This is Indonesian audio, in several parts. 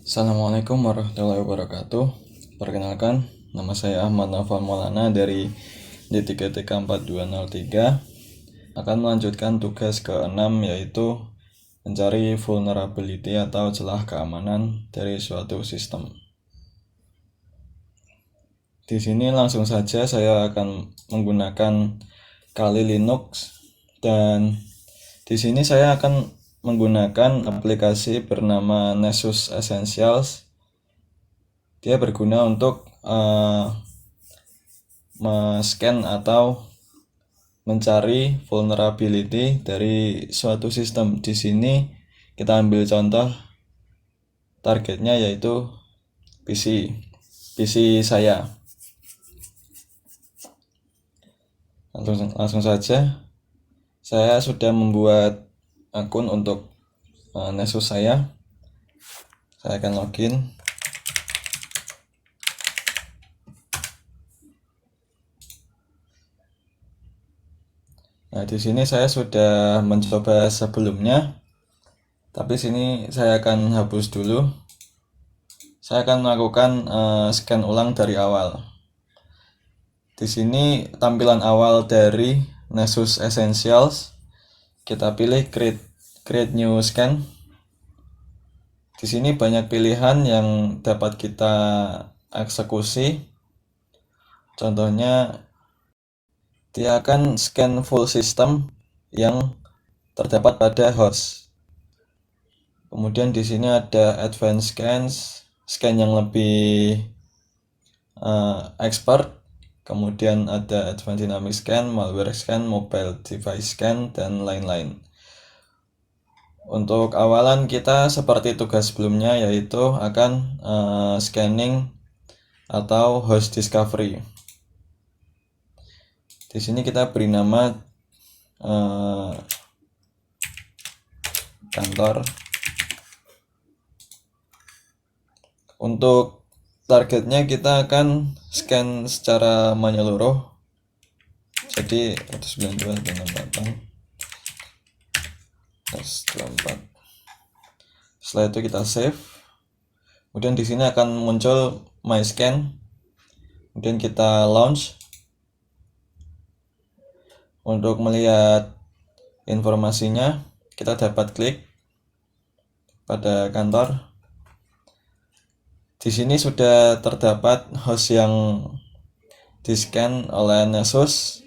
Assalamualaikum warahmatullahi wabarakatuh. Perkenalkan, nama saya Ahmad Naufal Maulana dari D3TK 4203 akan melanjutkan tugas ke-6, yaitu mencari vulnerability atau celah keamanan dari suatu sistem. Di sini langsung saja saya akan menggunakan Kali Linux, dan di sini saya akan menggunakan aplikasi bernama Nessus Essentials. Dia berguna untuk men-scan atau mencari vulnerability dari suatu sistem. Di sini kita ambil contoh, targetnya yaitu PC saya. Langsung saja, saya sudah membuat akun untuk Nessus saya. Saya akan login. Nah, di sini saya sudah mencoba sebelumnya, tapi sini saya akan hapus dulu. Saya akan melakukan scan ulang dari awal. Di sini tampilan awal dari Nessus Essentials, kita pilih create new scan. Di sini banyak pilihan yang dapat kita eksekusi. Contohnya, dia akan scan full system yang terdapat pada host. Kemudian di sini ada advanced scan yang lebih expert. Kemudian ada advanced dynamic scan, malware scan, mobile device scan, dan lain-lain. Untuk awalan kita seperti tugas sebelumnya, yaitu akan scanning atau host discovery. Di sini kita beri nama kantor. Untuk targetnya kita akan scan secara menyeluruh, jadi 192.168.124. Setelah itu kita save. Kemudian di sini akan muncul my scan. Kemudian kita launch. Untuk melihat informasinya, kita dapat klik pada kantor. Di sini sudah terdapat host yang di-scan oleh Nessus.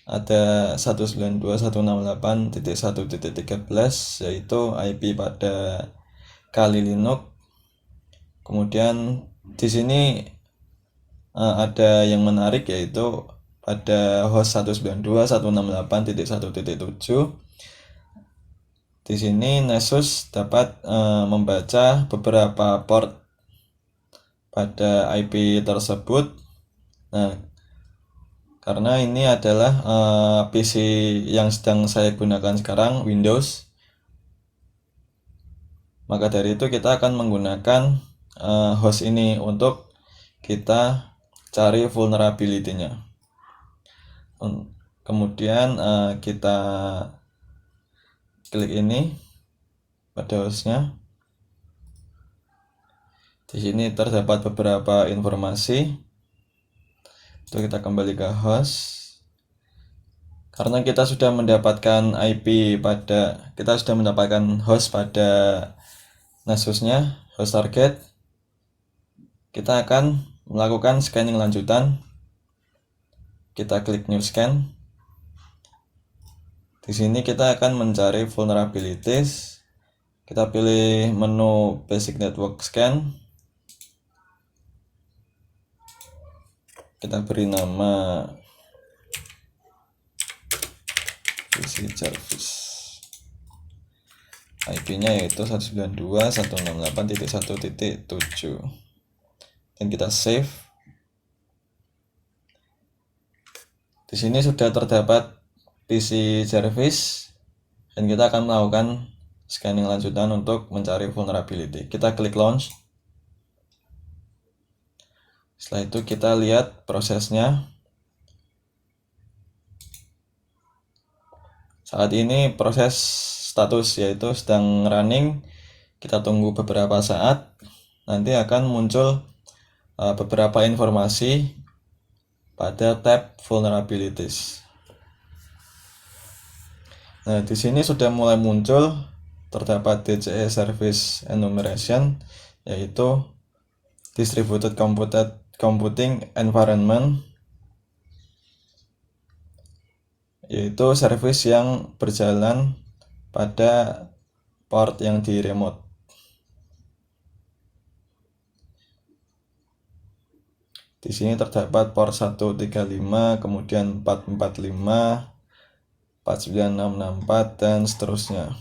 Ada 192.168.1.13, yaitu IP pada Kali Linux. Kemudian di sini ada yang menarik, yaitu pada host 192.168.1.7. Di sini Nessus dapat membaca beberapa port pada IP tersebut. Nah, karena ini adalah PC yang sedang saya gunakan sekarang, Windows, maka dari itu kita akan menggunakan host ini untuk kita cari vulnerability-nya. Kemudian kita klik ini pada hostnya. Di sini terdapat beberapa informasi. Itu kita kembali ke host. Karena kita sudah mendapatkan host pada Nessusnya, host target, kita akan melakukan scanning lanjutan. Kita klik new scan. Di sini kita akan mencari vulnerabilities. Kita pilih menu basic network scan. Kita beri nama PC Jarvis. IP-nya yaitu 192.168.1.7. Dan kita save. Di sini sudah terdapat PC Jarvis, dan kita akan melakukan scanning lanjutan untuk mencari vulnerability. Kita klik launch. Setelah itu kita lihat prosesnya. Saat ini proses status yaitu sedang running. Kita tunggu beberapa saat. nanti akan muncul beberapa informasi pada tab vulnerabilities. Nah, di sini sudah mulai muncul terdapat DCE Service Enumeration, yaitu Distributed Computing Environment, yaitu service yang berjalan pada port yang di remote. Di sini terdapat port 135, kemudian 445, 49664 dan seterusnya.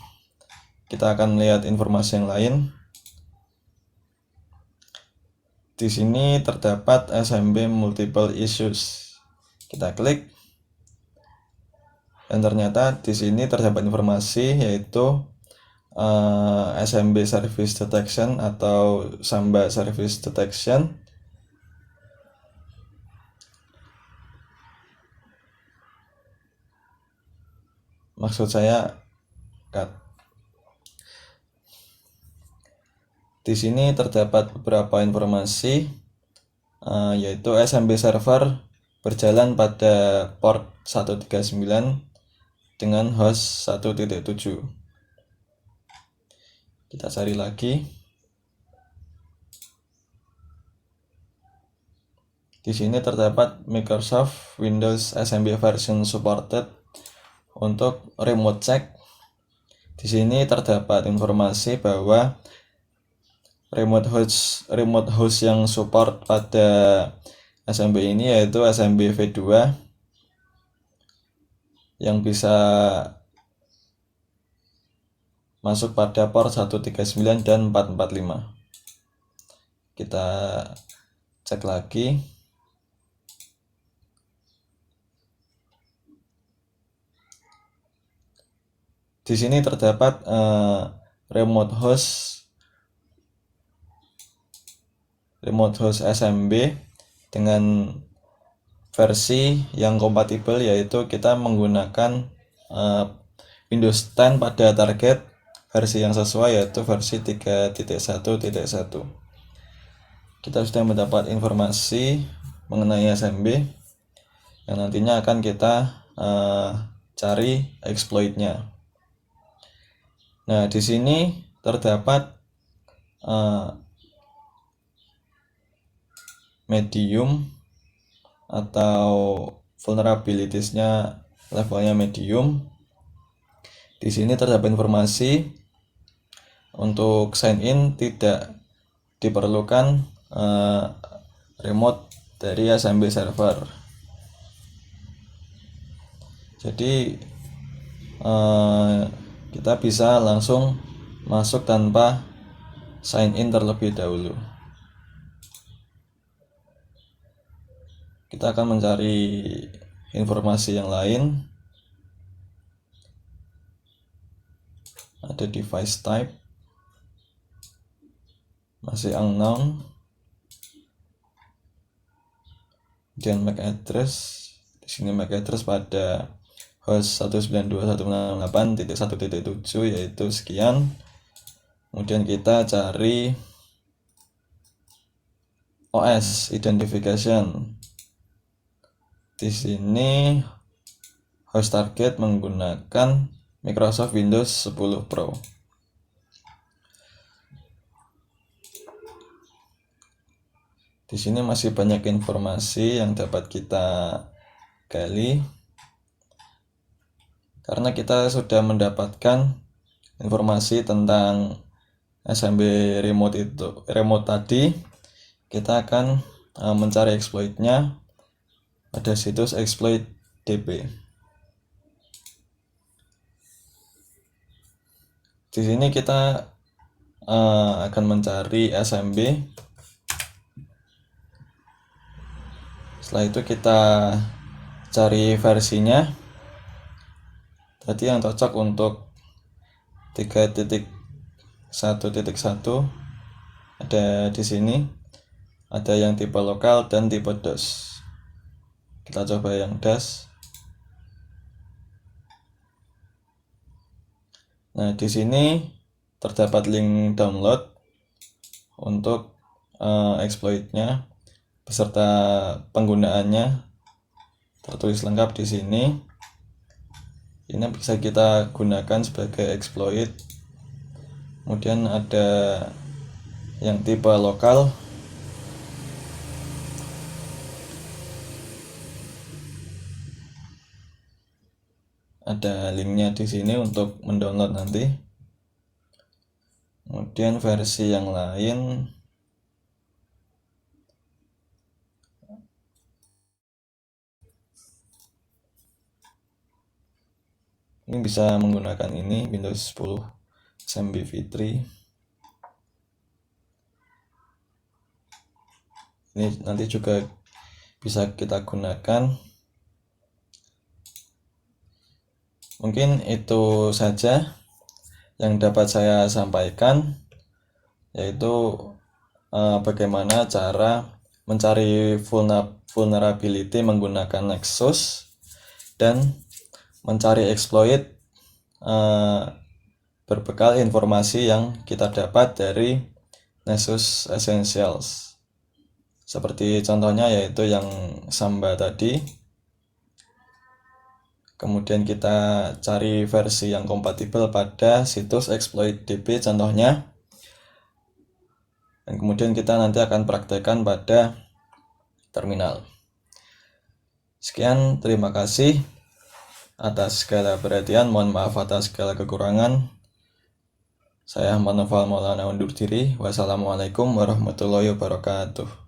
Kita akan melihat informasi yang lain. Di sini terdapat SMB multiple issues. Kita klik. Dan ternyata di sini terdapat informasi yaitu SMB Service Detection atau Samba Service Detection. Maksud saya di sini terdapat beberapa informasi yaitu SMB server berjalan pada port 139 dengan host 1.7. Kita cari lagi. Di sini terdapat Microsoft Windows SMB version supported untuk remote check. Di sini terdapat informasi bahwa remote host yang support pada SMB ini yaitu SMB V2 yang bisa masuk pada port 139 dan 445. Kita cek lagi. Di sini terdapat remote host SMB dengan versi yang kompatibel, yaitu kita menggunakan Windows 10 pada target versi yang sesuai yaitu versi 3.1.1. Kita sudah mendapat informasi mengenai SMB yang nantinya akan kita cari exploitnya. Nah, di sini terdapat medium atau vulnerabilities-nya levelnya medium. Di sini terdapat informasi untuk sign in tidak diperlukan remote dari SMB server. Jadi kita bisa langsung masuk tanpa sign in terlebih dahulu. Kita akan mencari informasi yang lain. Ada device type, masih unknown. Kemudian MAC address. Di sini MAC address pada host 192.168.1.7 yaitu sekian. Kemudian kita cari OS identification. Di sini host target menggunakan Microsoft Windows 10 Pro. Di sini masih banyak informasi yang dapat kita gali karena kita sudah mendapatkan informasi tentang SMB remote tadi. Kita akan mencari exploitnya pada situs exploit.db. Di sini kita akan mencari SMB. Setelah itu kita cari versinya. Tadi yang cocok untuk 3.1.1 ada di sini. Ada yang tipe lokal dan tipe DOS. Kita coba yang DOS. Nah, di sini terdapat link download untuk exploitnya beserta penggunaannya tertulis lengkap di sini. Ini bisa kita gunakan sebagai exploit. Kemudian ada yang tipe lokal. Ada linknya di sini untuk mendownload nanti. Kemudian versi yang lain ini bisa menggunakan ini Windows 10 SMBv3. Ini nanti juga bisa kita gunakan. Mungkin itu saja yang dapat saya sampaikan, yaitu bagaimana cara mencari vulnerability menggunakan Nexus dan mencari exploit berbekal informasi yang kita dapat dari Nexus Essentials. Seperti contohnya yaitu yang Samba tadi. Kemudian kita cari versi yang kompatibel pada situs exploit.db contohnya. Dan kemudian kita nanti akan praktekkan pada terminal. Sekian, terima kasih atas segala perhatian. Mohon maaf atas segala kekurangan. Saya Ahmad Noval Maulana undur diri. Wassalamualaikum warahmatullahi wabarakatuh.